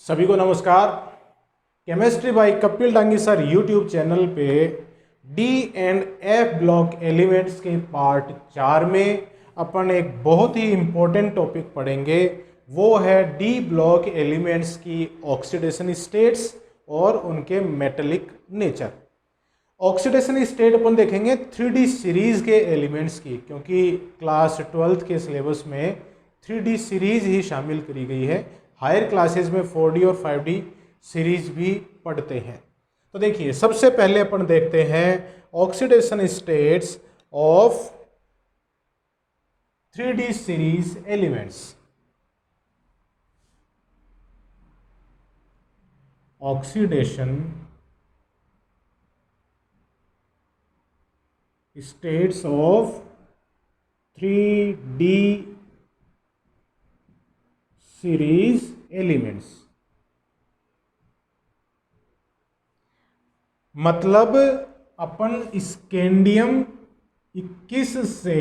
सभी को नमस्कार। Chemistry by Kapil Dangi sir YouTube channel पे D and F block elements के पार्ट 4 में अपन एक बहुत ही इम्पोर्टेंट टॉपिक पढ़ेंगे। वो है डी ब्लॉक एलिमेंट्स की ऑक्सीडेशन स्टेट्स और उनके मेटेलिक नेचर। ऑक्सीडेशन स्टेट अपन देखेंगे 3D सीरीज के एलिमेंट्स की, क्योंकि क्लास 12th के सिलेबस में 3D सीरीज ही शामिल करी गई है। हायर क्लासेस में 4D और 5D सीरीज भी पढ़ते हैं। तो देखिए, सबसे पहले अपन देखते हैं oxidation states of 3D series elements. Oxidation states of 3D series elements। मतलब अपन स्कैंडियम 21 से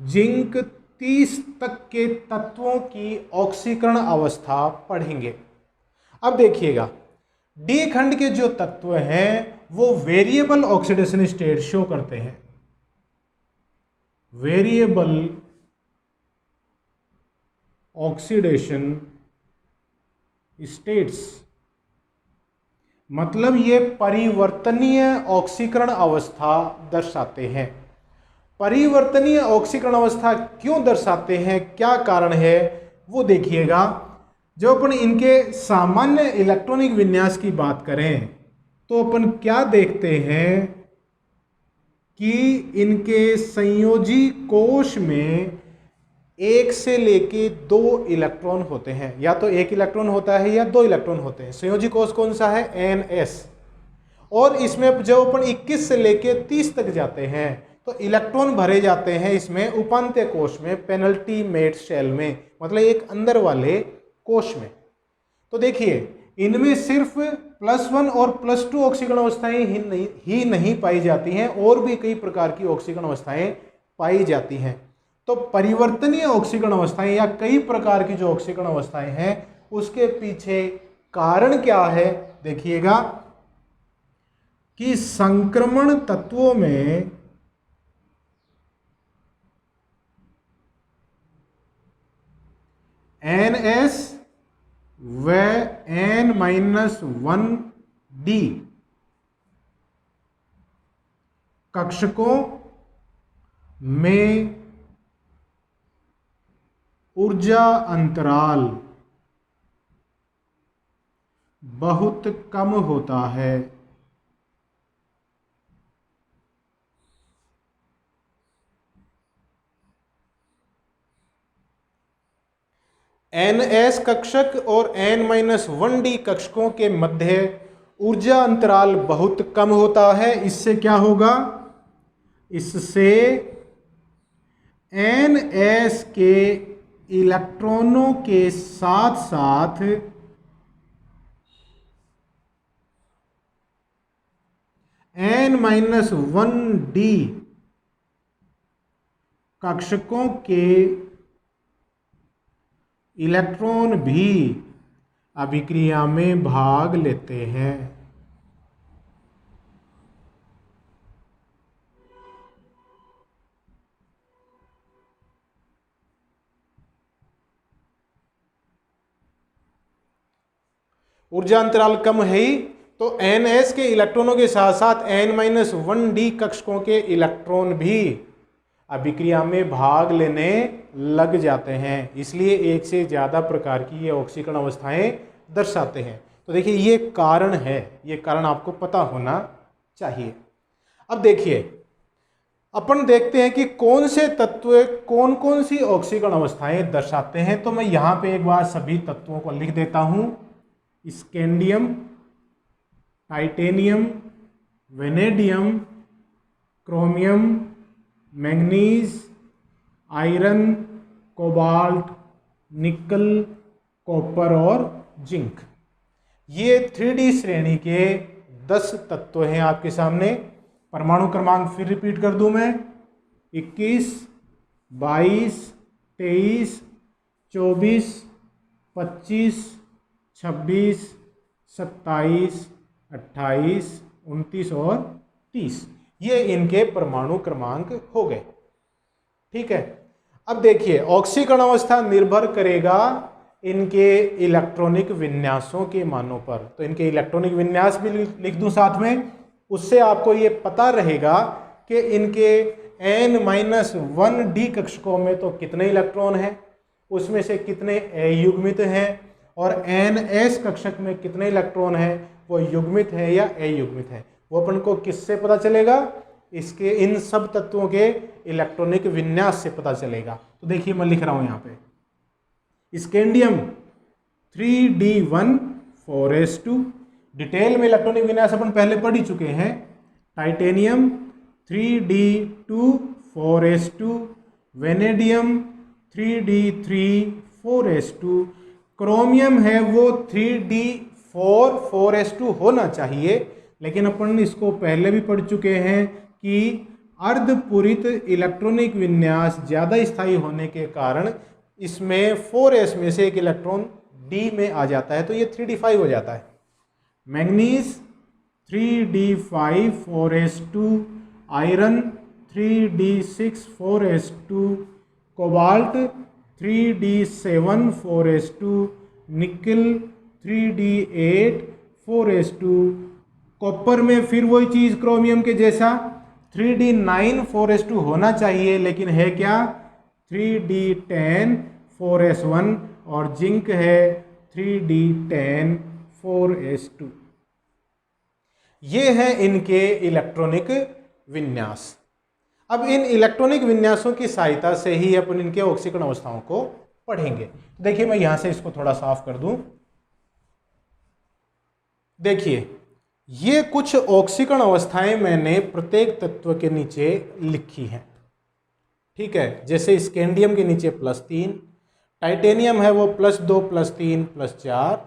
जिंक 30 तक के तत्वों की ऑक्सीकरण अवस्था पढ़ेंगे। अब देखिएगा, डी खंड के जो तत्व हैं वो वेरिएबल ऑक्सीडेशन स्टेट शो करते हैं। वेरिएबल ऑक्सीडेशन स्टेट्स मतलब ये परिवर्तनीय ऑक्सीकरण अवस्था दर्शाते हैं। परिवर्तनीय ऑक्सीकरण अवस्था क्यों दर्शाते हैं, क्या कारण है, वो देखिएगा। जब अपन इनके सामान्य इलेक्ट्रॉनिक विन्यास की बात करें तो अपन क्या देखते हैं कि इनके संयोजी कोश में 1 से लेके 2 इलेक्ट्रॉन होते हैं। या तो 1 इलेक्ट्रॉन होता है या 2 इलेक्ट्रॉन होते हैं। संयोजी कोश कौन सा है? NS। और इसमें जब अपन 21 से लेके 30 तक जाते हैं तो इलेक्ट्रॉन भरे जाते हैं इसमें उपांत्य कोश में, पेनल्टीमेट शेल में, मतलब एक अंदर वाले कोश में। तो देखिए, इनमें सिर्फ +1 और +2 ऑक्सीकरण अवस्थाएं ही नहीं पाई जाती हैं, और भी कई प्रकार की ऑक्सीकरण अवस्थाएं पाई जाती हैं। तो परिवर्तनीय ऑक्सीकरण अवस्थाएं या कई प्रकार की जो ऑक्सीकरण अवस्थाएं हैं उसके पीछे कारण क्या है, देखिएगा कि संक्रमण तत्वों में NS व N-1D कक्षकों में ऊर्जा अंतराल बहुत कम होता है। NS कक्षक और N-1D कक्षकों के मध्य ऊर्जा अंतराल बहुत कम होता है। इससे क्या होगा? इससे NS के इलेक्ट्रॉनों के साथ साथ N-1D कक्षकों के इलेक्ट्रॉन भी अभिक्रिया में भाग लेते हैं। ऊर्जा अंतराल कम है ही, तो NS के इलेक्ट्रॉनों के साथ साथ N-1D कक्षकों के इलेक्ट्रॉन भी अभिक्रिया में भाग लेने लग जाते हैं। इसलिए एक से ज़्यादा प्रकार की ये ऑक्सीकरण अवस्थाएं दर्शाते हैं। तो देखिए, ये कारण है, ये कारण आपको पता होना चाहिए। अब देखिए, अपन देखते हैं कि कौन से तत्व कौन कौन सी ऑक्सीकरण अवस्थाएं दर्शाते हैं। तो मैं यहाँ पे एक बार सभी तत्वों को लिख देता हूँ। Scandium, titanium, vanadium, chromium, manganese, iron, cobalt, निकल, कॉपर और जिंक। ये 3D श्रेणी के 10 तत्व हैं आपके सामने। परमाणु क्रमांक फिर रिपीट कर दूं मैं, 21, 22, 23, 24, 25, 26, 27, 28, 29 और 30, ये इनके परमाणु क्रमांक हो गए। ठीक है, अब देखिए ऑक्सीकरण अवस्था निर्भर करेगा इनके इलेक्ट्रॉनिक विन्यासों के मानों पर। तो इनके इलेक्ट्रॉनिक विन्यास भी लिख दूं साथ में, उससे आपको ये पता रहेगा कि इनके n-1d कक्षकों में तो कितने इलेक्ट्रॉन हैं, उसमें से कितने अयुग्मित हैं, और ns कक्षक में कितने इलेक्ट्रॉन हैं, वो युग्मित है या अयुग्मित है। वो अपन को किससे पता चलेगा? इसके इन सब तत्वों के इलेक्ट्रॉनिक विन्यास से पता चलेगा। तो देखिए मैं लिख रहा हूं यहां पे स्कैंडियम 3d1 4s2, डिटेल में इलेक्ट्रॉनिक विन्यास अपन पहले पढ़ ही चुके हैं। Titanium 3d2 4s2, vanadium 3d3 4s2, chromium है वो 3d4 4s2 होना चाहिए, लेकिन अपन इसको पहले भी पढ़ चुके हैं कि अर्धपूरित इलेक्ट्रॉनिक विन्यास ज़्यादा स्थायी होने के कारण इसमें 4s में से एक इलेक्ट्रॉन d में आ जाता है, तो ये 3d5 हो जाता है। Manganese 3d5 4s2, iron 3d6 4s2, cobalt 3d7 4s2, निकल 3d8 4s2, कॉपर में फिर वही चीज क्रोमियम के जैसा 3d9 4s2 होना चाहिए, लेकिन है क्या 3d10 4s1, और जिंक है 3d10 4s2। ये है इनके इलेक्ट्रॉनिक विन्यास। अब इन इलेक्ट्रॉनिक विन्यासों की सहायता से ही अपन इनके ऑक्सीकरण अवस्थाओं को पढ़ेंगे। देखिए मैं यहां से इसको थोड़ा साफ कर दूं। देखिए ये कुछ ऑक्सीकरण अवस्थाएं मैंने प्रत्येक तत्व के नीचे लिखी हैं। ठीक है, जैसे स्कैंडियम के नीचे +3, टाइटेनियम है वो +2 +3 +4,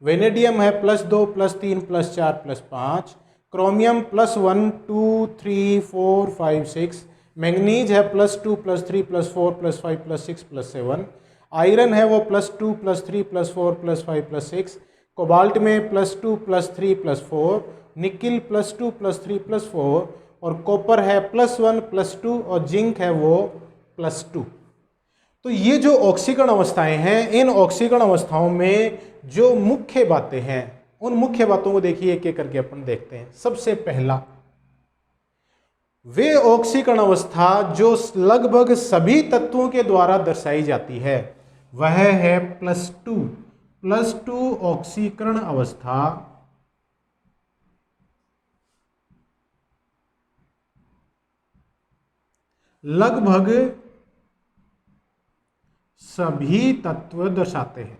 वेनेडियम है +2 +3 +4 +5, क्रोमियम +1 2 3 4 5 6, मैग्नीज है +2 +3 +4 +5 +6 +7, आयरन है वो +2 +3 +4 +5 +6, कोबाल्ट में +2 +3 +4, निकिल +2 +3 +4, और कॉपर है +1 +2, और जिंक है वो +2। तो ये जो ऑक्सीकरण अवस्थाएं हैं, इन ऑक्सीकरण अवस्थाओं में जो मुख्य बातें हैं, उन मुख्य बातों को देखिए एक एक करके अपन देखते हैं। सबसे पहला, वे ऑक्सीकरण अवस्था जो लगभग सभी तत्वों के द्वारा दर्शाई जाती है वह है +2 ऑक्सीकरण अवस्था लगभग सभी तत्व दर्शाते हैं।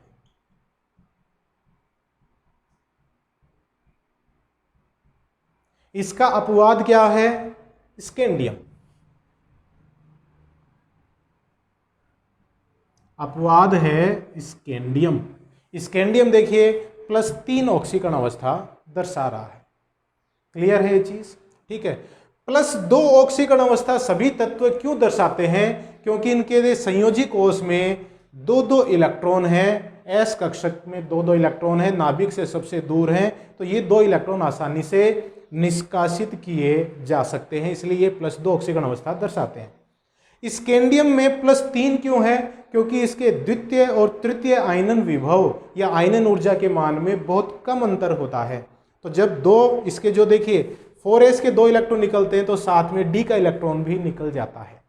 इसका अपवाद क्या है? स्कैंडियम। अपवाद है स्कैंडियम। स्कैंडियम देखिए +3 ऑक्सीकरण अवस्था दर्शा रहा है। क्लियर है ये चीज? ठीक है। +2 ऑक्सीकरण अवस्था सभी तत्व क्यों दर्शाते हैं? क्योंकि इनके संयोजी कोष में 2-2 इलेक्ट्रॉन हैं, एस कक्षक में 2-2 इलेक्ट्रॉन है, नाभिक से सबसे दूर हैं, तो ये 2 इलेक्ट्रॉन आसानी से निष्कासित किए जा सकते हैं, इसलिए ये +2 ऑक्सीकरण अवस्था दर्शाते हैं। स्कैंडियम में +3 क्यों है? क्योंकि इसके द्वितीय और तृतीय आयनन विभव या आयनन ऊर्जा के मान में बहुत कम अंतर होता है। तो जब दो इसके जो देखिए 4s के 2 इलेक्ट्रॉन निकलते हैं तो साथ में d का इलेक्ट्रॉन भी निकल जाता है,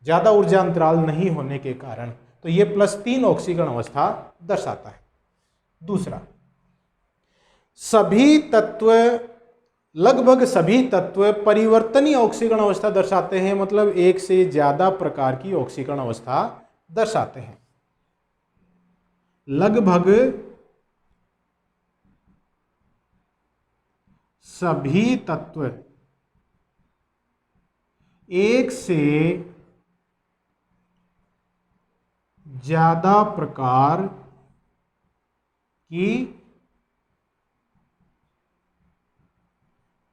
ज्यादा ऊर्जा अंतराल नहीं होने के कारण। तो ये +3 ऑक्सीकरण अवस्था दर्शाता है। दूसरा, सभी तत्व लगभग सभी तत्व परिवर्तनीय ऑक्सीकरण अवस्था दर्शाते हैं, मतलब एक से ज्यादा प्रकार की ऑक्सीकरण अवस्था दर्शाते हैं। लगभग सभी तत्व एक से ज्यादा प्रकार की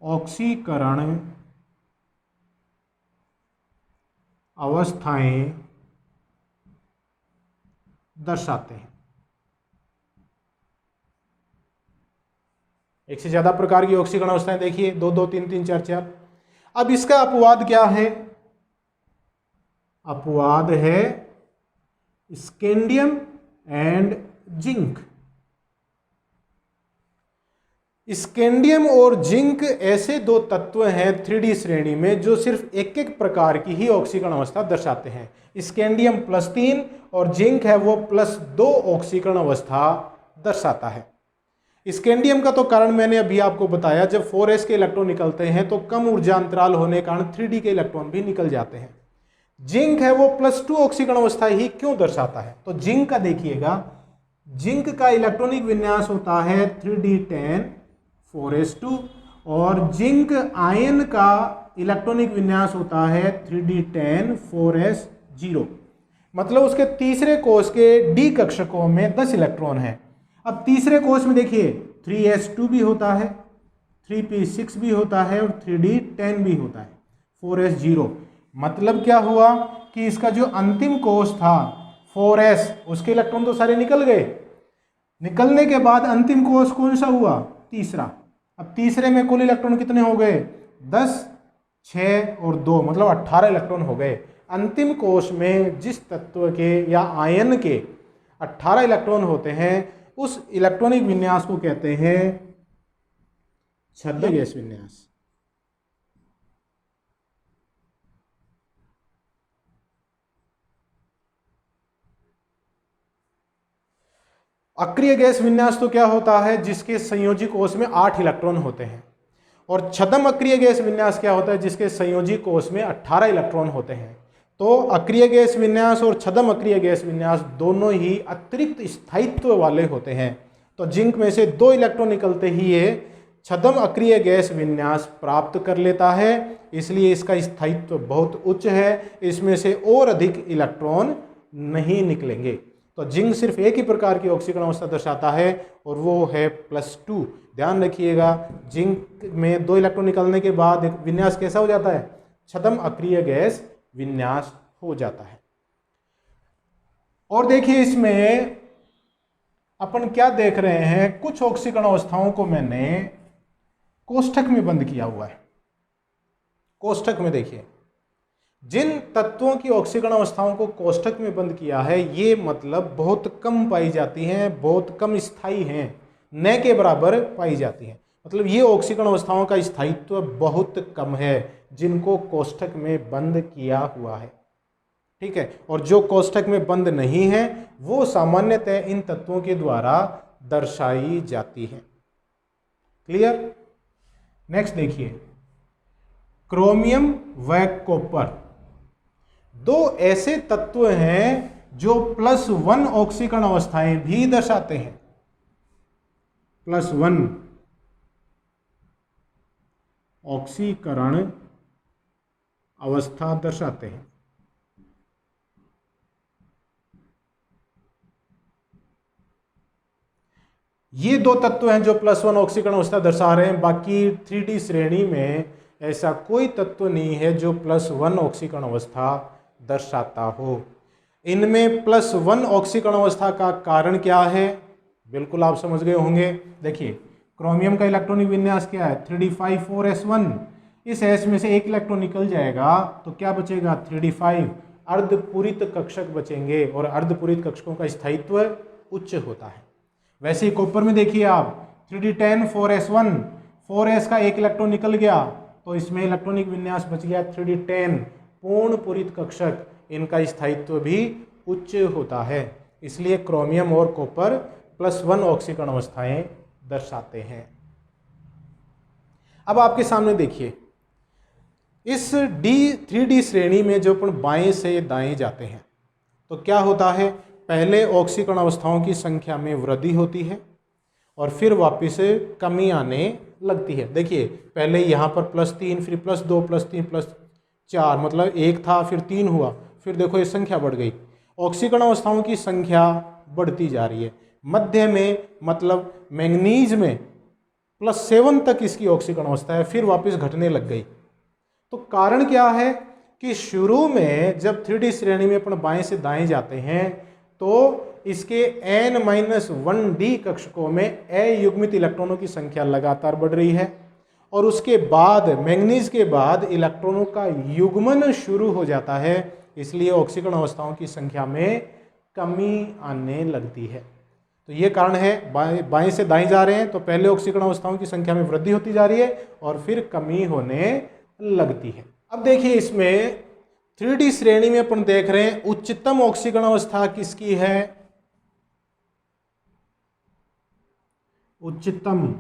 ऑक्सीकरण अवस्थाएं दर्शाते हैं। एक से ज़्यादा प्रकार की ऑक्सीकरण अवस्थाएं देखिए, 2 2 3 3 4 4। अब इसका अपवाद क्या है? अपवाद है स्कैंडियम एंड जिंक। स्कैंडियम और जिंक ऐसे दो तत्व हैं 3D श्रेणी में जो सिर्फ एक एक प्रकार की ही ऑक्सीकरण अवस्था दर्शाते हैं। स्कैंडियम +3 और जिंक है वो +2 ऑक्सीकरण अवस्था दर्शाता है। स्कैंडियम का तो कारण मैंने अभी आपको बताया, जब 4s के इलेक्ट्रॉन निकलते हैं तो कम ऊर्जा अंतराल होने के कारण 3D के इलेक्ट्रॉन भी निकल जाते हैं। जिंक है वो +2 ऑक्सीकरण अवस्था ही क्यों दर्शाता है? तो जिंक का देखिएगा, जिंक का इलेक्ट्रॉनिक विन्यास होता है 3D10 4s2 और जिंक आयन का इलेक्ट्रॉनिक विन्यास होता है 3D10 4s0। मतलब उसके तीसरे कोष के डी कक्षकों में 10 इलेक्ट्रॉन हैं। अब तीसरे कोष में देखिए 3s2 भी होता है, 3p6 भी होता है और 3d10 भी होता है, 4s0। मतलब क्या हुआ कि इसका जो अंतिम कोष था 4s, उसके इलेक्ट्रॉन तो सारे निकल गए। निकलने के बाद अंतिम कोष कौन सा हुआ? तीसरा। अब तीसरे में कुल इलेक्ट्रॉन कितने हो गए? 10, 6 और 2, मतलब 18 इलेक्ट्रॉन हो गए। अंतिम कोष में जिस तत्व के या आयन के 18 इलेक्ट्रॉन होते हैं उस इलेक्ट्रॉनिक विन्यास को कहते हैं छद्म गैस विन्यास। अक्रिय गैस विन्यास तो क्या होता है? जिसके संयोजी कोष में 8 इलेक्ट्रॉन होते हैं। और छद्म अक्रिय गैस विन्यास क्या होता है? जिसके संयोजी कोष में 18 इलेक्ट्रॉन होते हैं। तो अक्रिय गैस विन्यास और छद्म अक्रिय गैस विन्यास दोनों ही अतिरिक्त स्थायित्व वाले होते हैं। तो जिंक में से 2 इलेक्ट्रॉन निकलते ही ये छद्म अक्रिय गैस विन्यास प्राप्त कर लेता है, इसलिए इसका स्थायित्व बहुत उच्च है। इसमें से और अधिक इलेक्ट्रॉन नहीं निकलेंगे। तो जिंक सिर्फ एक ही प्रकार की ऑक्सीकरण अवस्था दर्शाता है और वो है +2। ध्यान रखिएगा, जिंक में 2 इलेक्ट्रॉन निकलने के बाद एक विन्यास कैसा हो जाता है? छद्म अक्रिय गैस विन्यास हो जाता है। और देखिए इसमें अपन क्या देख रहे हैं, कुछ ऑक्सीकरण अवस्थाओं को मैंने कोष्ठक में बंद किया हुआ है। कोष्ठक में देखिए, जिन तत्वों की ऑक्सीकरण अवस्थाओं को कोष्ठक में बंद किया है ये मतलब बहुत कम पाई जाती हैं, बहुत कम स्थायी हैं, न के बराबर पाई जाती हैं। मतलब ये ऑक्सीकरण अवस्थाओं का स्थायित्व बहुत कम है जिनको कोष्ठक में बंद किया हुआ है। ठीक है, और जो कोष्ठक में बंद नहीं है वो सामान्यतः इन तत्वों के द्वारा दर्शाई जाती है। क्लियर? नेक्स्ट देखिए, क्रोमियम व कॉपर 2 ऐसे तत्व हैं जो +1 ऑक्सीकरण अवस्थाएं भी दर्शाते हैं। +1 ऑक्सीकरण अवस्था दर्शाते हैं। ये 2 तत्व हैं जो +1 ऑक्सीकरण अवस्था दर्शा रहे हैं। बाकी 3D श्रेणी में ऐसा कोई तत्व नहीं है जो +1 ऑक्सीकरण अवस्था दर्शाता हो। इनमें +1 ऑक्सीकरण अवस्था का कारण क्या है? बिल्कुल आप समझ गए होंगे। देखिए, क्रोमियम का इलेक्ट्रॉनिक विन्यास क्या है? 3d5 4s1। इस s में से एक इलेक्ट्रॉन निकल जाएगा तो क्या बचेगा? 3d5 अर्धपूरित कक्षक बचेंगे और अर्धपूरित कक्षकों का स्थायित्व उच्च होता है। वैसे ही कॉपर में देखिए आप 3d10 4s1, 4s का एक इलेक्ट्रॉन निकल गया तो इसमें इलेक्ट्रॉनिक विन्यास बच गया 3d10 पूर्ण पूरित कक्षक, इनका स्थायित्व भी उच्च होता है। इसलिए क्रोमियम और कॉपर +1 ऑक्सीकरण अवस्थाएं दर्शाते हैं। अब आपके सामने देखिए, इस 3D श्रेणी में जो अपन बाएं से दाएं जाते हैं तो क्या होता है? पहले ऑक्सीकरण अवस्थाओं की संख्या में वृद्धि होती है और फिर वापस कमी आने लगती है। देखिए, पहले यहाँ पर +3, फिर +2, +3, +4, मतलब 1 था, फिर 3 हुआ, फिर देखो ये संख्या बढ़ गई। ऑक्सीकरण अवस्थाओं की संख्या बढ़ती जा रही है। मध्य में मतलब मैंगनीज में +7 तक इसकी ऑक्सीकरण अवस्था है, फिर वापस घटने लग गई। तो कारण क्या है कि शुरू में जब 3D श्रेणी में अपन बाएं से दाएं जाते हैं तो इसके n-1d कक्षकों में अयुग्मित इलेक्ट्रॉनों की संख्या लगातार बढ़ रही है और उसके बाद मैंगनीज के बाद इलेक्ट्रॉनों का युग्मन शुरू हो जाता है, इसलिए ऑक्सीकरण अवस्थाओं की संख्या में कमी आने लगती है। तो ये कारण है, बाएं से दाएं जा रहे हैं तो पहले ऑक्सीकरण अवस्थाओं की संख्या में वृद्धि होती जा रही है और फिर कमी होने लगती है। अब देखिए इसमें 3D श्रेणी में अपन देख रहे हैं उच्चतम ऑक्सीकरण अवस्था किसकी है? उच्चतम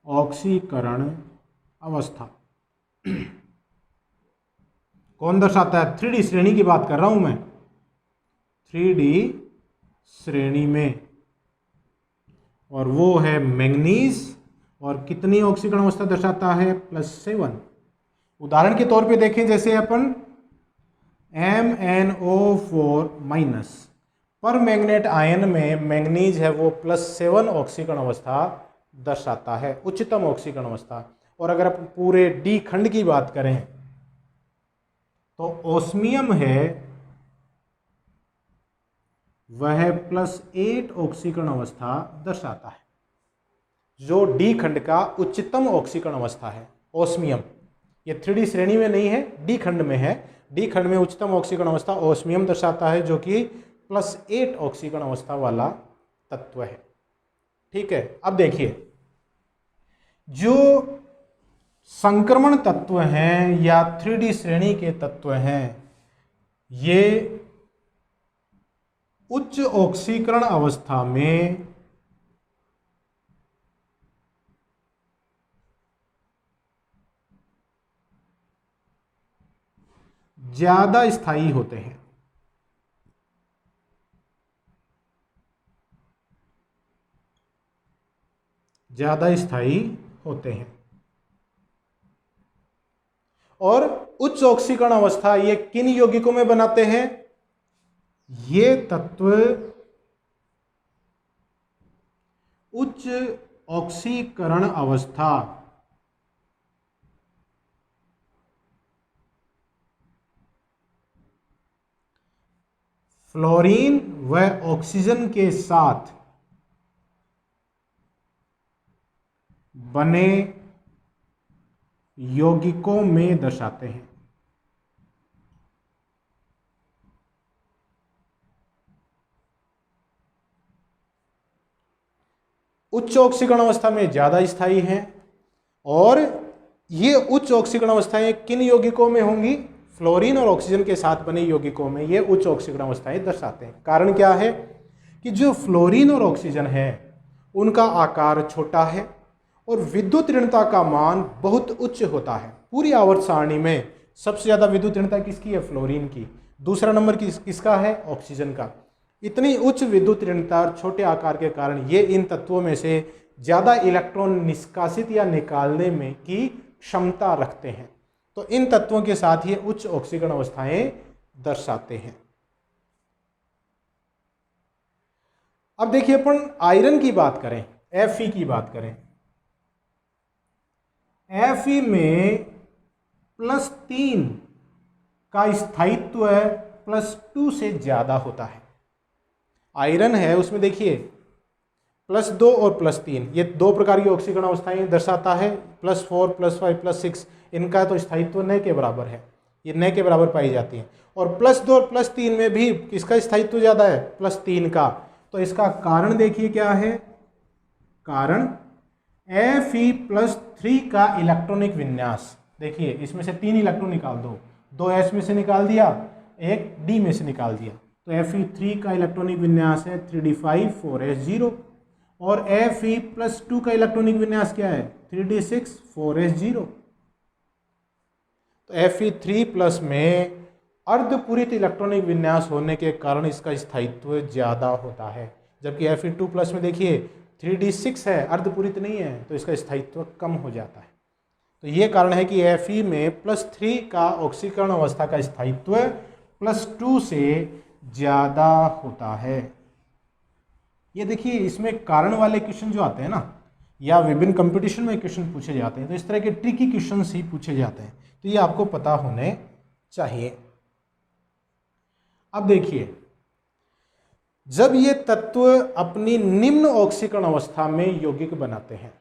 ऑक्सीकरण अवस्था कौन दर्शाता है? 3D श्रेणी की बात कर रहा हूं मैं, 3D श्रेणी में, और वो है मैंगनीज। और कितनी ऑक्सीकरण अवस्था दर्शाता है? +7। उदाहरण के तौर पे देखें, जैसे अपन MnO4- पर मैग्नेट आयन में मैंगनीज है वो +7 ऑक्सीकरण अवस्था दर्शाता है, उच्चतम ऑक्सीकरण अवस्था। और अगर अपन पूरे डी खंड की बात करें तो ओस्मियम है वह +8 ऑक्सीकरण अवस्था दर्शाता है, जो डी खंड का उच्चतम ऑक्सीकरण अवस्था है ओस्मियम। ये 3D श्रेणी में नहीं है, डी खंड में है। डी खंड में उच्चतम ऑक्सीकरण अवस्था ओस्मियम दर्शाता है, जो कि +8 ऑक्सीकरण अवस्था वाला तत्व है। ठीक है, अब देखिए जो संक्रमण तत्व हैं या 3D श्रेणी के तत्व हैं, ये उच्च ऑक्सीकरण अवस्था में ज्यादा स्थायी होते हैं। ज्यादा स्थायी होते हैं। और उच्च ऑक्सीकरण अवस्था ये किन यौगिकों में बनाते हैं? ये तत्व उच्च ऑक्सीकरण अवस्था फ्लोरीन व ऑक्सीजन के साथ बने यौगिकों में दर्शाते हैं। उच्च ऑक्सीकरण अवस्था में ज्यादा स्थायी हैं। और ये उच्च ऑक्सीकरण अवस्थाएं किन यौगिकों में होंगी? फ्लोरीन और ऑक्सीजन के साथ बने यौगिकों में ये उच्च ऑक्सीकरण अवस्थाएं दर्शाते हैं। कारण क्या है कि जो फ्लोरीन और ऑक्सीजन है उनका आकार छोटा है और विद्युत ऋणता का मान बहुत उच्च होता है। पूरी आवर्त सारणी में सबसे ज्यादा विद्युत ऋणता किसकी है? फ्लोरीन की। दूसरा नंबर किसका है? ऑक्सीजन का। इतनी उच्च विद्युत ऋणता और छोटे आकार के कारण ये इन तत्वों में से ज्यादा इलेक्ट्रॉन निष्कासित या निकालने में की क्षमता रखते हैं। तो इन तत्वों के साथ ये उच्च ऑक्सीकरण अवस्थाएं दर्शाते हैं। अब देखिए अपन आयरन की बात करें, Fe की बात करें। Fe में +3 का स्थायित्व +2 से ज्यादा होता है। आयरन है उसमें देखिए +2 और +3 ये दो प्रकार की ऑक्सीकरण अवस्थाएं दर्शाता है। +4, +5, +6 इनका तो स्थायित्व न के बराबर है, ये न के बराबर पाई जाती हैं। और +2 और +3 में भी किसका स्थायित्व ज़्यादा है? +3 का। तो इसका कारण देखिए क्या है? कारण Fe+3 का इलेक्ट्रॉनिक विन्यास। देखिए इसमें से 3 इलेक्ट्रॉन निकाल दो, 2 S में से निकाल दिया, 1 D में से निकाल दिया। तो Fe3 का इलेक्ट्रॉनिक विन्यास है 3d5 4s0 और Fe+2 का इलेक्ट्रॉनिक विन्यास क्या है? 3d6 4s0। तो Fe3+ में अर्धपूरित इलेक्ट्रॉनिक विन्यास होने के कारण इसका स्थायित्व ज्यादा होता है, जबकि Fe2+ में देखिए 3d6 है, अर्धपूरित नहीं है, तो इसका स्थायित्व कम हो जाता है। तो ये कारण है कि Fe में +3 का ऑक्सीकरण अवस्था का स्थायित्व +2 से ज्यादा होता है। ये देखिए इसमें कारण वाले क्वेश्चन जो आते हैं ना, या विभिन्न कंपटीशन में क्वेश्चन पूछे जाते हैं, तो इस तरह के ट्रिकी क्वेश्चन ही पूछे जाते हैं, तो ये आपको पता होने चाहिए। अब देखिए जब ये तत्व अपनी निम्न ऑक्सीकरण अवस्था में यौगिक बनाते हैं।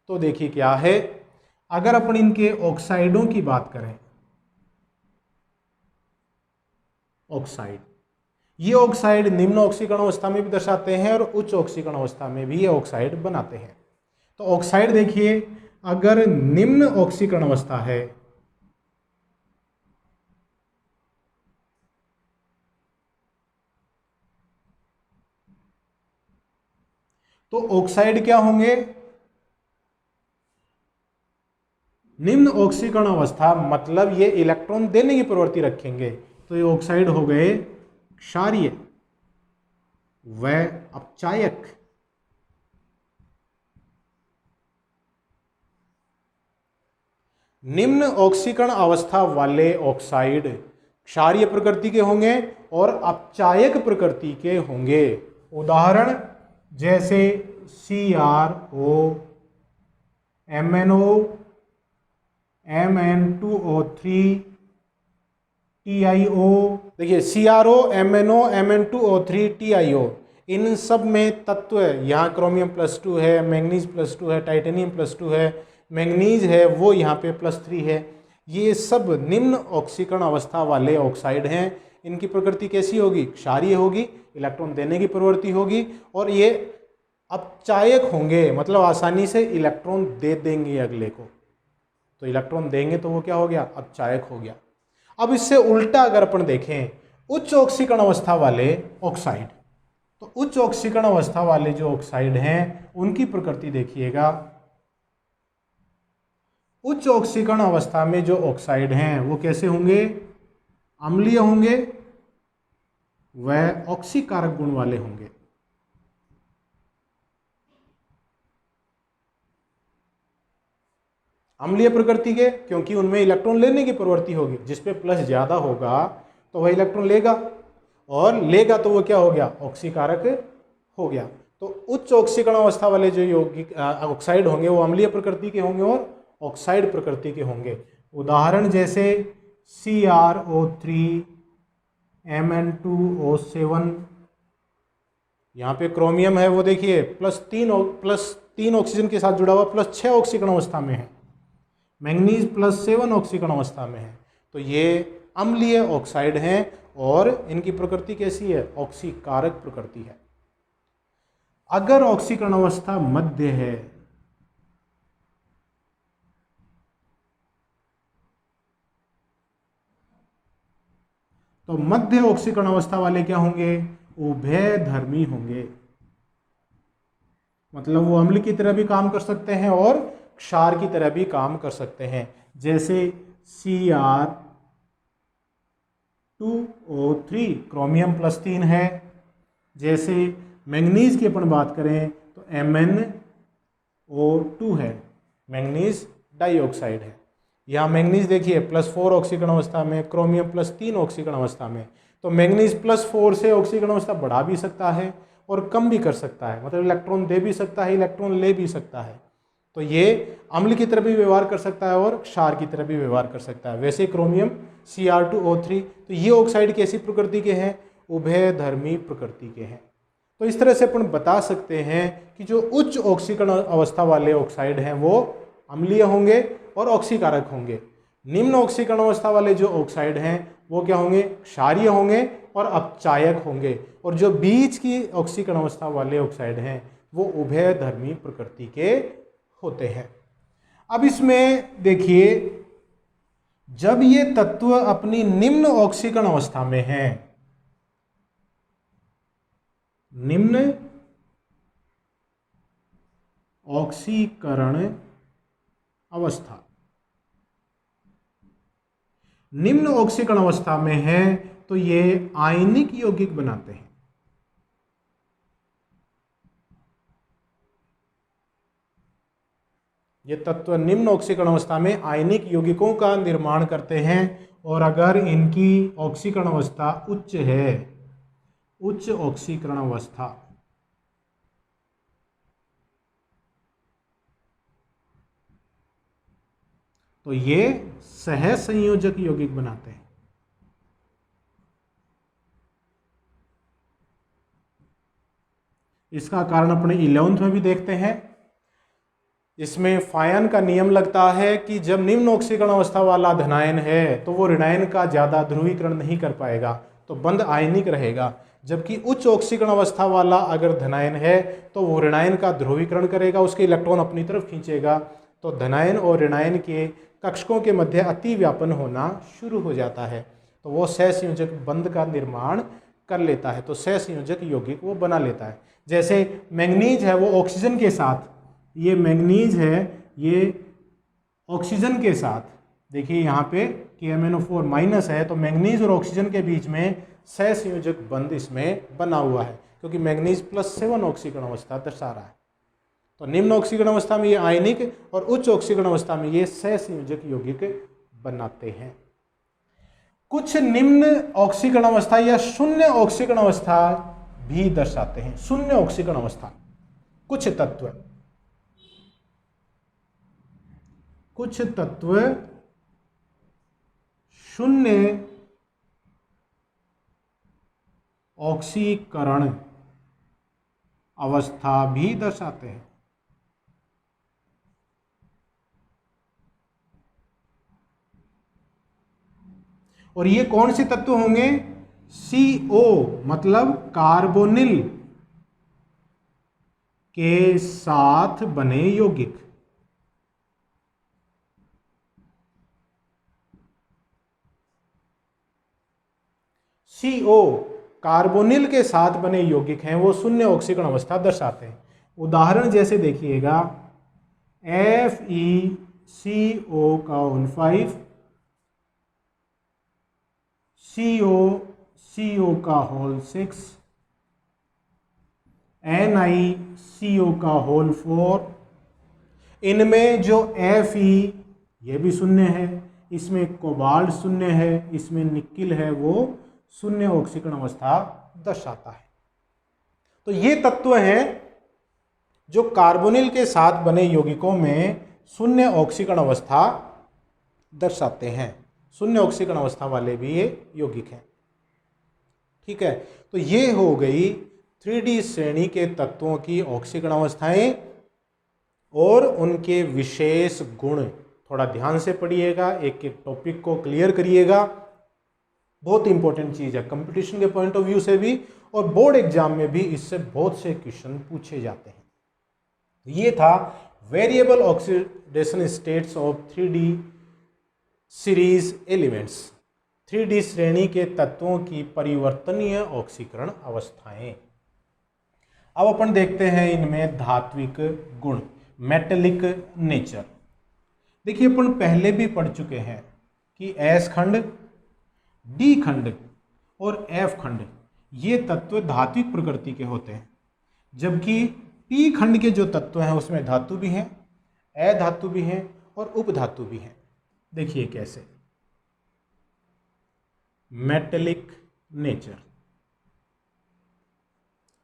तो देखिए क्या है, अगर अपन इनके ऑक्साइडों की बात करें, ऑक्साइड, ये ऑक्साइड निम्न ऑक्सीकरण अवस्था में भी दर्शाते हैं और उच्च ऑक्सीकरण अवस्था में भी ये ऑक्साइड बनाते हैं। तो ऑक्साइड देखिए, अगर निम्न ऑक्सीकरण अवस्था है तो ऑक्साइड क्या होंगे, निम्न ऑक्सीकरण अवस्था मतलब ये इलेक्ट्रॉन देने की प्रवृत्ति रखेंगे, तो ये ऑक्साइड हो गए क्षारीय व अपचायक। निम्न ऑक्सीकरण अवस्था वाले ऑक्साइड क्षारीय प्रकृति के होंगे और अपचायक प्रकृति के होंगे। उदाहरण जैसे CrO, MnO, Mn2O3, TiO। देखिए CrO, MnO, Mn2O3, TiO, इन सब में तत्व यहाँ क्रोमियम +2 है, मैंगनीज +2 है, टाइटेनियम +2 है, मैंगनीज है वो यहाँ पे +3 है। ये सब निम्न ऑक्सीकरण अवस्था वाले ऑक्साइड हैं। इनकी प्रकृति कैसी होगी, क्षारीय होगी, इलेक्ट्रॉन देने की प्रवृत्ति होगी और ये अपचायक होंगे, मतलब आसानी से इलेक्ट्रॉन दे देंगे अगले को। तो इलेक्ट्रॉन देंगे तो वो क्या हो गया, अपचायक हो गया। अब इससे उल्टा अगर अपन देखें उच्च ऑक्सीकरण अवस्था वाले ऑक्साइड, तो उच्च ऑक्सीकरण अवस्था वाले जो ऑक्साइड हैं उनकी प्रकृति देखिएगा। उच्च ऑक्सीकरण अवस्था में जो ऑक्साइड हैं वो कैसे होंगे, अम्लीय होंगे व ऑक्सीकारक गुण वाले होंगे। अम्लीय प्रकृति के, क्योंकि उनमें इलेक्ट्रॉन लेने की प्रवृत्ति होगी, जिसपे प्लस ज्यादा होगा तो वह इलेक्ट्रॉन लेगा और लेगा तो वो क्या हो गया, ऑक्सीकारक हो गया। तो उच्च ऑक्सीकरण अवस्था वाले जो यौगिक ऑक्साइड होंगे वो अम्लीय प्रकृति के होंगे और ऑक्साइड प्रकृति के होंगे। उदाहरण जैसे CrO3, Mn2O7, यहाँ पे क्रोमियम है वो देखिए +3 ऑक्सीजन के साथ जुड़ा हुआ, +6 ऑक्सीकरण अवस्था में है। मैंगनीज +7 ऑक्सीकरण अवस्था में है। तो ये अम्लीय ऑक्साइड हैं और इनकी प्रकृति कैसी है, ऑक्सीकारक प्रकृति है। अगर ऑक्सीकरण अवस्था मध्य है तो मध्य ऑक्सीकरण अवस्था वाले क्या होंगे, उभयधर्मी होंगे, मतलब वो अम्ल की तरह भी काम कर सकते हैं और क्षार की तरह भी काम कर सकते हैं। जैसे Cr2O3 क्रोमियम +3 है। जैसे मैंगनीज की अपन बात करें तो MnO2 है, मैंगनीज डाइऑक्साइड है। यहाँ मैंगनीज देखिए +4 ऑक्सीकरण अवस्था में, क्रोमियम +3 ऑक्सीकरण अवस्था में। तो मैंगनीज +4 से ऑक्सीकरण अवस्था बढ़ा भी सकता है और कम भी कर सकता है, मतलब इलेक्ट्रॉन दे भी सकता है, इलेक्ट्रॉन ले भी सकता है। तो ये अम्ल की तरह भी व्यवहार कर सकता है और क्षार की तरह भी व्यवहार कर सकता है। वैसे क्रोमियम Cr2O3, तो ये ऑक्साइड कैसी प्रकृति के हैं, उभयधर्मी प्रकृति के हैं। तो इस तरह से अपन बता सकते हैं कि जो उच्च ऑक्सीकरण अवस्था वाले ऑक्साइड हैं वो अम्लीय होंगे और ऑक्सीकारक होंगे। निम्न ऑक्सीकरण अवस्था वाले जो ऑक्साइड हैं वो क्या होंगे, क्षारीय होंगे और अपचायक होंगे। और जो बीच की ऑक्सीकरण अवस्था वाले ऑक्साइड हैं वो उभयधर्मी प्रकृति के होते हैं। अब इसमें देखिए, जब ये तत्व अपनी निम्न ऑक्सीकरण अवस्था में हैं, निम्न ऑक्सीकरण अवस्था, निम्न ऑक्सीकरण अवस्था में है तो ये आयनिक यौगिक बनाते हैं। ये तत्व निम्न ऑक्सीकरण अवस्था में आयनिक यौगिकों का निर्माण करते हैं। और अगर इनकी ऑक्सीकरण अवस्था उच्च है, उच्च ऑक्सीकरण अवस्था, तो ये सहसंयोजक यौगिक बनाते हैं। इसका कारण अपने 11th में भी देखते हैं। इसमें फायन का नियम लगता है कि जब निम्न ऑक्सीकरण अवस्था वाला धनायन है तो वो ऋणायन का ज़्यादा ध्रुवीकरण नहीं कर पाएगा, तो बंध आयनिक रहेगा। जबकि उच्च ऑक्सीकरण अवस्था वाला अगर धनायन है तो वो ऋणायन का ध्रुवीकरण करेगा, उसके इलेक्ट्रॉन अपनी तरफ खींचेगा, तो धनायन और ऋणायन के कक्षकों के मध्य अति व्यापन होना शुरू हो जाता है, तो वो सहसंयोजक बंध का निर्माण कर लेता है, तो सहसंयोजक यौगिक वो बना लेता है। जैसे मैंगनीज है, वो ऑक्सीजन के साथ, ये मैंगनीज है, ये ऑक्सीजन के साथ, देखिए यहाँ पे KMnO4 माइनस है, तो मैंगनीज और ऑक्सीजन के बीच में सहसंयोजक बंध इसमें बना हुआ है, क्योंकि मैंगनीज +7 ऑक्सीकरण अवस्था दर्शा रहा है। तो निम्न ऑक्सीकरण अवस्था में ये आयनिक और उच्च ऑक्सीकरण अवस्था में ये सहसंयोजक यौगिक बनाते हैं। कुछ निम्न ऑक्सीकरण अवस्था या शून्य ऑक्सीकरण अवस्था भी दर्शाते हैं। शून्य ऑक्सीकरण अवस्था, कुछ तत्व शून्य ऑक्सीकरण अवस्था भी दर्शाते हैं। और ये कौन से तत्व होंगे? CO मतलब कार्बोनिल के साथ बने यौगिक। CO कार्बोनिल के साथ बने यौगिक हैं, वो शून्य ऑक्सीकरण अवस्था दर्शाते हैं। उदाहरण जैसे देखिएगा FeCO5, CO6, NiCO4। इनमें जो Fe ये भी शून्य है, इसमें कोबाल्ट शून्य है, इसमें निकिल है, वो शून्य ऑक्सीकरण अवस्था दर्शाता है। तो ये तत्व हैं जो कार्बोनिल के साथ बने यौगिकों में शून्य ऑक्सीकरण अवस्था दर्शाते हैं। शून्य ऑक्सीकरण अवस्था वाले भी ये यौगिक हैं। ठीक है, तो ये हो गई 3D श्रेणी के तत्वों की ऑक्सीकरण अवस्थाएं और उनके विशेष गुण। थोड़ा ध्यान से पढ़िएगा, एक एक टॉपिक को क्लियर करिएगा, बहुत इंपॉर्टेंट चीज़ है कंपटीशन के पॉइंट ऑफ व्यू से भी, और बोर्ड एग्जाम में भी इससे बहुत से क्वेश्चन पूछे जाते हैं। ये था variable oxidation states of 3D series elements, 3D श्रेणी के तत्वों की परिवर्तनीय ऑक्सीकरण अवस्थाएं। अब अपन देखते हैं इनमें धात्विक गुण, मेटेलिक नेचर। देखिए अपन पहले भी पढ़ चुके हैं कि S खंड, D खंड और F खंड ये तत्व धात्विक प्रकृति के होते हैं, जबकि T खंड के जो तत्व हैं उसमें धातु भी हैं, अधातु भी हैं और उपधातु भी हैं। देखिए कैसे, मेटेलिक नेचर,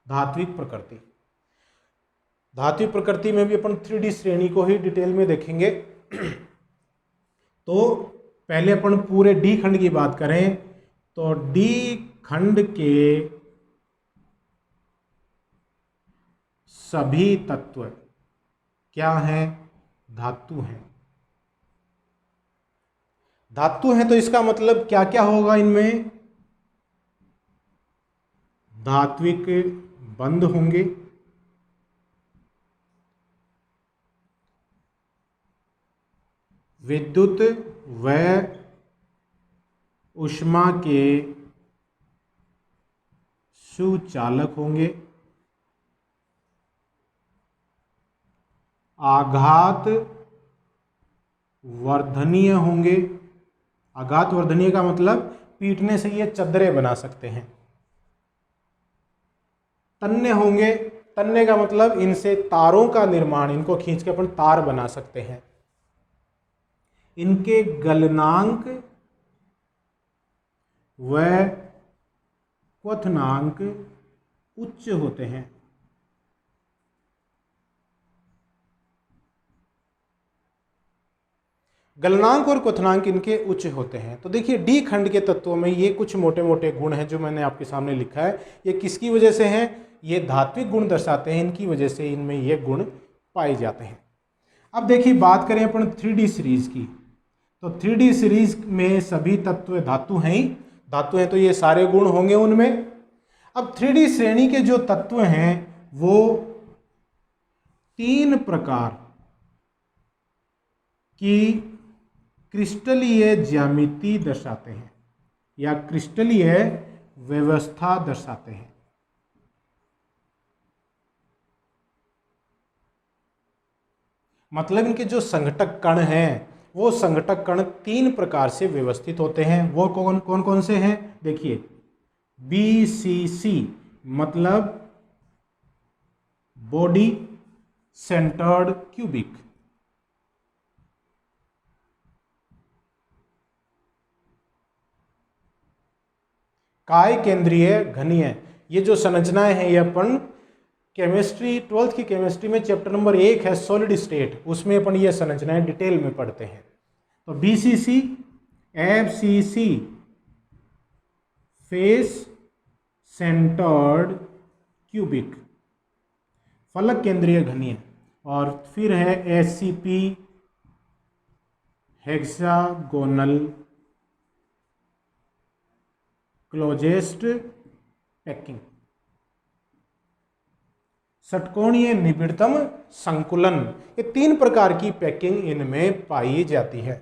धात्विक प्रकृति। धात्विक प्रकृति में भी अपन 3D श्रेणी को ही डिटेल में देखेंगे। तो पहले अपन पूरे डी खंड की बात करें तो डी खंड के सभी तत्व क्या हैं? धातु हैं। धातु हैं तो इसका मतलब क्या क्या होगा इनमें? धात्विक बंध होंगे, विद्युत व ऊष्मा के सुचालक होंगे, आघात वर्धनीय होंगे। आघात वर्धनीय का मतलब पीटने से ये चद्दरें बना सकते हैं। तन्य होंगे, तन्य का मतलब इनसे तारों का निर्माण, इनको खींच के अपन तार बना सकते हैं। इनके गलनांक व क्वथनांक उच्च होते हैं। गलनांक और क्वथनांक इनके उच्च होते हैं। तो देखिए डी खंड के तत्वों में ये कुछ मोटे मोटे गुण हैं जो मैंने आपके सामने लिखा है। ये किसकी वजह से हैं? ये धात्विक गुण दर्शाते हैं, इनकी वजह से इनमें ये गुण पाए जाते हैं। अब देखिए बात करें अपन 3D सीरीज की, तो 3D सीरीज में सभी तत्व धातु हैं ही, धातु हैं तो ये सारे गुण होंगे उनमें। अब 3D श्रेणी के जो तत्व हैं वो 3 प्रकार की क्रिस्टलीय ज्यामिति दर्शाते हैं या क्रिस्टलीय व्यवस्था दर्शाते हैं। मतलब इनके जो संघटक कण हैं वो संघटक कण 3 प्रकार से व्यवस्थित होते हैं। वो कौन कौन कौन से हैं? देखिए BCC मतलब बॉडी सेंटर्ड क्यूबिक, काय केंद्रीय घनीय। ये जो संरचनाएं हैं ये अपन केमिस्ट्री 12th की केमिस्ट्री में चैप्टर नंबर 1 है सॉलिड स्टेट, उसमें अपन ये संरचनाएं डिटेल में पढ़ते हैं। तो BCC, FCC face centred cubic, फलक केंद्रीय घनीय, और फिर है SCP हेक्सागोनल क्लोजेस्ट पैकिंग, षटकोणीय निबिड़तम संकुलन। ये 3 प्रकार की पैकिंग इनमें पाई जाती है।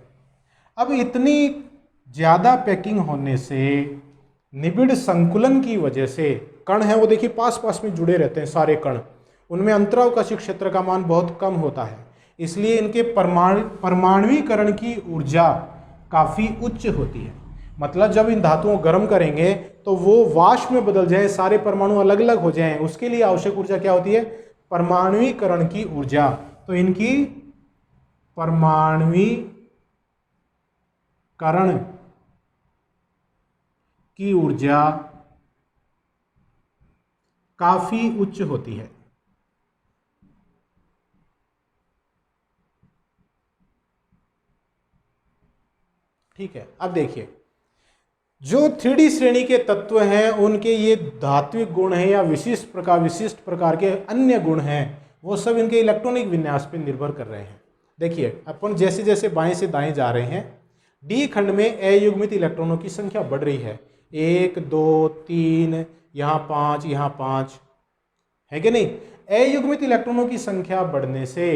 अब इतनी ज़्यादा पैकिंग होने से निबिड़ संकुलन की वजह से कण है वो देखिए पास पास में जुड़े रहते हैं सारे कण, उनमें अंतरावकाशीय क्षेत्र का मान बहुत कम होता है, इसलिए इनके परमाणुीकरण की ऊर्जा काफ़ी उच्च होती है। मतलब जब इन धातुओं को गर्म करेंगे तो वो वाष्प में बदल जाए, सारे परमाणु अलग अलग हो जाएं, उसके लिए आवश्यक ऊर्जा क्या होती है? परमाणुीकरण की ऊर्जा। तो इनकी परमाणुीकरण की ऊर्जा काफी उच्च होती है। ठीक है, अब देखिए जो 3D श्रेणी के तत्व हैं उनके ये धात्विक गुण हैं या विशिष्ट प्रकार के अन्य गुण हैं, वो सब इनके इलेक्ट्रॉनिक विन्यास पर निर्भर कर रहे हैं। देखिए अपन जैसे जैसे बाएं से दाएं जा रहे हैं, डी खंड में अयुग्मित इलेक्ट्रॉनों की संख्या बढ़ रही है, 1 2 3, यहाँ 5, यहाँ 5, है कि नहीं? अयुग्मित इलेक्ट्रॉनों की संख्या बढ़ने से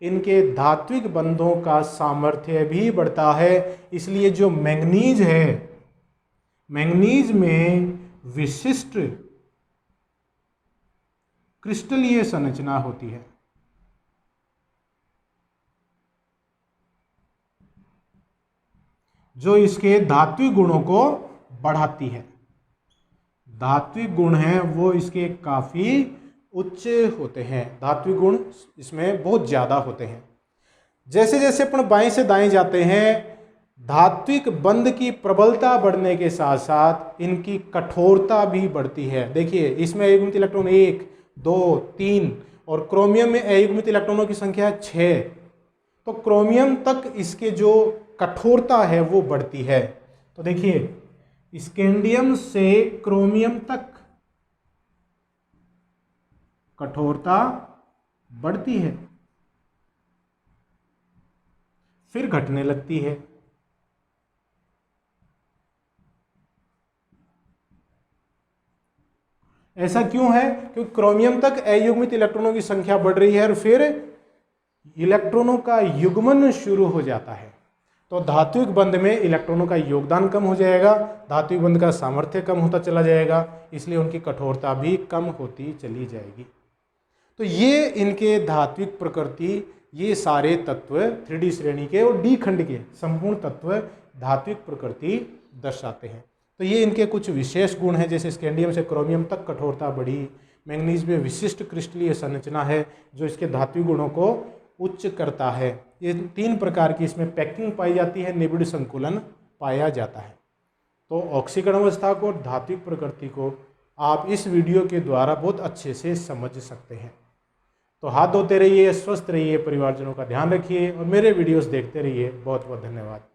इनके धात्विक बंधों का सामर्थ्य भी बढ़ता है। इसलिए जो मैंगनीज है, मैंगनीज में विशिष्ट क्रिस्टलीय संरचना होती है। जो इसके धात्विक गुणों को बढ़ाती है। धात्विक गुण हैं वो इसके काफी उच्च होते हैं, धात्विक गुण इसमें बहुत ज्यादा होते हैं। जैसे जैसे अपन बाएं से दाएं जाते हैं, धात्विक बंध की प्रबलता बढ़ने के साथ साथ इनकी कठोरता भी बढ़ती है। देखिए इसमें अयुग्मित इलेक्ट्रॉन 1 2 3 और क्रोमियम में अयुग्मित इलेक्ट्रॉनों की संख्या 6, तो क्रोमियम तक इसके जो कठोरता है वो बढ़ती है। तो देखिए स्कैंडियम से क्रोमियम तक कठोरता बढ़ती है, फिर घटने लगती है। ऐसा क्यों है? क्योंकि क्रोमियम तक अयुग्मित इलेक्ट्रॉनों की संख्या बढ़ रही है और फिर इलेक्ट्रॉनों का युग्मन शुरू हो जाता है। तो धात्विक बंध में इलेक्ट्रॉनों का योगदान कम हो जाएगा, धात्विक बंध का सामर्थ्य कम होता चला जाएगा, इसलिए उनकी कठोरता भी कम होती चली जाएगी। तो ये इनके धात्विक प्रकृति, ये सारे तत्व 3D श्रेणी के और डी खंड के संपूर्ण तत्व धात्विक प्रकृति दर्शाते हैं। तो ये इनके कुछ विशेष गुण हैं, जैसे स्कैंडियम से क्रोमियम तक कठोरता बढ़ी, मैंगनीज में विशिष्ट क्रिस्टलीय संरचना है जो इसके धात्विक गुणों को उच्च करता है। ये 3 प्रकार की इसमें पैकिंग पाई जाती है, निबिड़ संकुलन पाया जाता है। तो ऑक्सीकरण अवस्था को और धात्विक प्रकृति को आप इस वीडियो के द्वारा बहुत अच्छे से समझ सकते हैं। तो हाथ धोते रहिए, स्वस्थ रहिए, परिवारजनों का ध्यान रखिए और मेरे वीडियोस देखते रहिए। बहुत बहुत धन्यवाद।